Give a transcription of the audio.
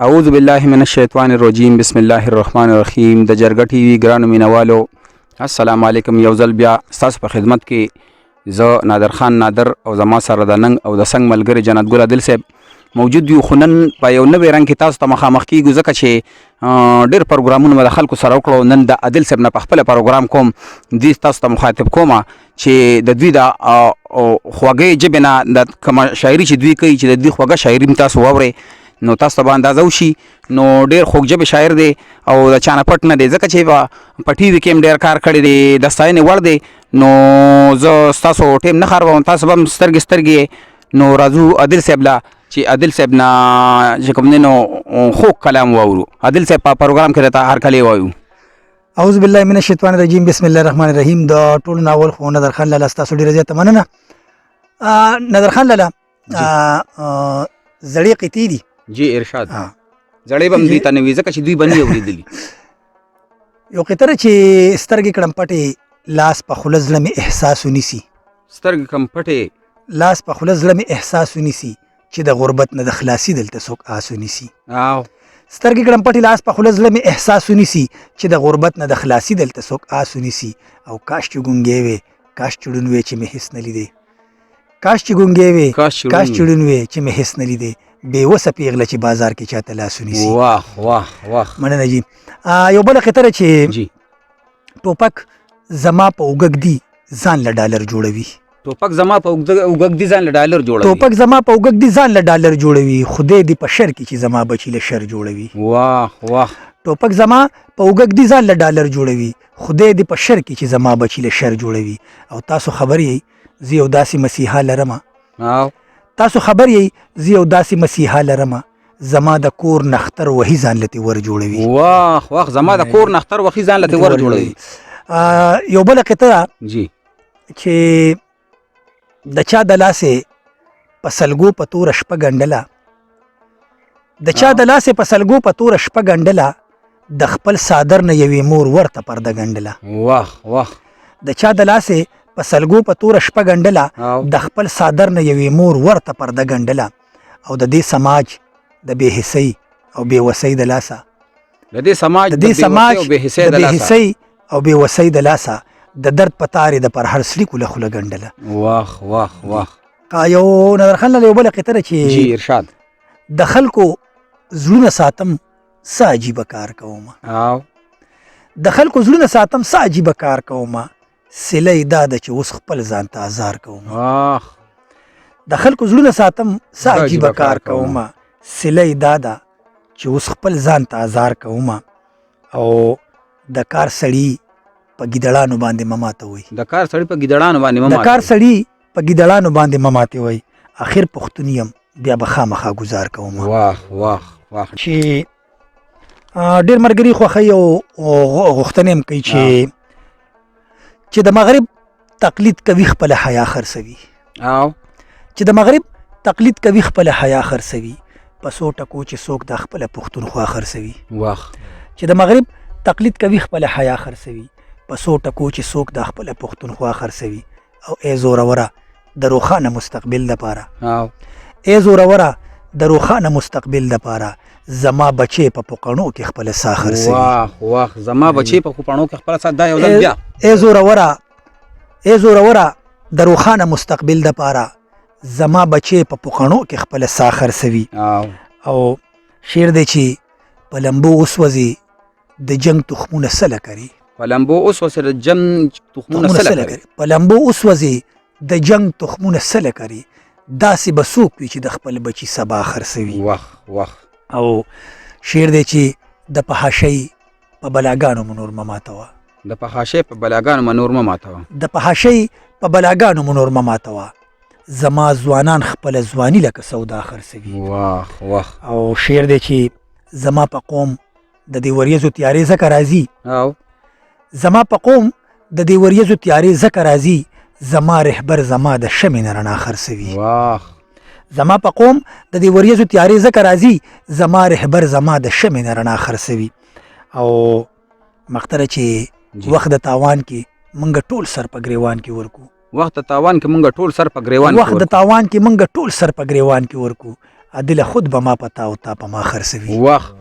اعوذ بالله من الشیطان الرجیم بسم الله الرحمن الرحیم. د جرګه ټي وي ګرانو مینوالو السلام علیکم. یو ځل بیا ستاسو په خدمت کې زه نادر خان نادر او زما سره د ننګ او د څنګ ملګري جنت ګل عادل صاحب موجود یو. خو نن په یو نوې رنګ کې تاسو ته مخامخ کیږو ځکه چې ډېر پروګرامونه مې د خلکو سره وکړو. نن د عادل صاحب نه په خپله پروګرام کوم دې تاسو ته مخاطب کومه چې د دوی د خوږې ژبې نه د کومه شاعري چې دوی کوي چې د دوی خوږه شاعري هم تاسو واورئ نو تاسو ته به اندازه وشي. نو ډېر خوږ ژبې شاعر دی او د چا نه پټ نه دی ځکه چې په ټي وي کې هم ډېر کار کړی دی، د ستاینې وړ دی. نو زه ستاسو ټیم نه خرابوم، تاسو به هم سترګې سترګې نو راځو عادل صاحب له چې عادل صاحب نه چې کوم دی نو خوږ کلام واورو. عادل صاحب په پروګرام کې راته هر کله وایو. اعوذ بالله من الشیطان الرجیم بسم الله الرحمن الرحیم. د ټولو ناول خو نظر خان لاله ستاسو ډېره زیاته مننه. نظر خان لاله زړې قطعې دي جی ارشاد. زړې به هم دوی ته نه وي ځکه چې دوی به نه اورېدلي. یو قطره چې سترګې کړم پټې لاس په خوله زړه مې احساس ونیسي. سترګې کړم پټې لاس په خوله زړه مې احساس ونیسي چې د غربت نه د خلاصي دلته څوک آس ونیسي. سترګې کړم پټې لاس په خوله زړه مې احساس ونیسي چې د غربت نه د خلاصي دلته څوک آس ونیسي. او کاش چې ګونګې وې کاش چړون وې چې مې هېڅ نه لیدې. کاش چې ګونګې وې کاش چړون وې چې مې هېڅ نه لیدې. بې وسه پیغله چې بازار کې چاته لاس ونیسي. واه واه واه مننه جی. یو بله قطره چې ټوپک زما په اوږک دی ځان له ډالر جوړوي. ټوپک زما په اوږک دی ځان له ډالر جوړوي. ټوپک زما په اوږک دی ځان له ډالر جوړوي. خدای دې په شر کې چې زما بچي له شر جوړوي. واه واه. ټوپک زما په اوږک دی ځان له ډالر جوړوي. خدای دې په شر کې چې زما بچي له شر جوړوي. او تاسو خبر یې زه یو داسې مسیحا لرمه. تاسو خبر یې زه یو داسې مسیحا لرمه زما د کور نختر وهي ځان لته ور جوړوي. واه واه. زما د کور نختر وهي ځان لته ور جوړوي. یو بله قطره جی چې د چا د لاسې په سلګو په توره شپه ګنډله د چا د لاسې په سلګو په توره شپه ګنډله د خپل صادر نه یوې مور ورته پرده ګنډله. واه واه. د چا د لاسې په سلګو په توره شپه ګنډله د خپل صادر نه یوې مور ورته پرده ګنډله. او د دې سماج د بې حسۍ او بې وسۍ د لاسه د دې سماج د بې حسۍ او بې وسۍ د لاسه د درد په تارې د پر هر سړي کوله خوله ګنډله. واه واه واه. یو نظر خان لاله یو بله قطره چې جی ارشاد. د خلکو زړونه ساتم څه عجیبه کار کومه. د خلکو زړونه ساتم څه عجیبه کار کومه. سله یې دا ده چې اوس خپل ځان ته ازار کومه. د خلکو زړونه ساتم څه عجیبه کار کومه. سله یې دا ده چې اوس خپل ځان ته ازار کومه. او د کار سړي په ګیدړانو باندې مه ماتوئ. د کار سړي په ګیدړانو باندې د کار سړي په ګیدړانو باندې مه ماتوئ. اخر پښتون یم بیا به خامخا ګزار کومه. واه واه واه. چې ډېر ملګري خوښوي او غوښتنې هم کوي چې د مغرب تقلید کوي خپله حیا خرڅوي. چې د مغرب تقلید کوي خپله حیا خرڅوي. په څو ټکو چې څوک د خپله پښتونخوا خرڅوي. چې د مغرب تقلید کوي خپله حیا خرڅوي. په څو ټکو چې څوک د خپله پښتونخوا خرڅوي. او ای زوروره د روښانه مستقبل دپاره ای زوروره د روښانه مستقبل دپاره زما بچی په پوکڼو کې خپله ساه خرڅوي. واه واه. زما بچی په پوکڼو کې خپله ساه. دا یو ځل بیا ای زوروره د روښانه مستقبل دپاره زما بچی په پوکڼو کې خپله ساه خرڅوي. او شعر دی چې په لمبو وسوځي د جنګ تخمونه سله کري. په لمبو وسوځي د جنګ تخمونه سله کري. په لمبو وسوځي د جنګ تخمونه سله کري. داسې به څوک وي چې د خپل بچي سبا خرڅوي. واه واه. او شعر دی چې د فحاشۍ په بلاګانو مو نور مه ماتوه. د فحاشۍ په بلاګانو مو نور مه ماتوه. د فحاشۍ په بلاګانو مو نور مه ماتوه. زما ځوانان خپله ځواني لکه سودا خرڅوي. واه واه. او شعر دی چې زما په قوم د دې وریځو تیارې ځکه راځي. زما په قوم د دې وریځو تیارې ځکه راځي. زما رهبر زما د شمع نه رڼا خرڅوي. واه. زما په قوم د دې وریځو تیارې ځکه راځي. زما رهبر زما د شمع نه رڼا خرڅوي. او مختره چې وخت د تاوان کې مونږ ټول سر په ګریوان کې ورکو. وخت د تاوان کې مونږ ټول سر په ګریوان کې ورکو. عدل خود به ما پتا او تا په ما خرڅوي. وخت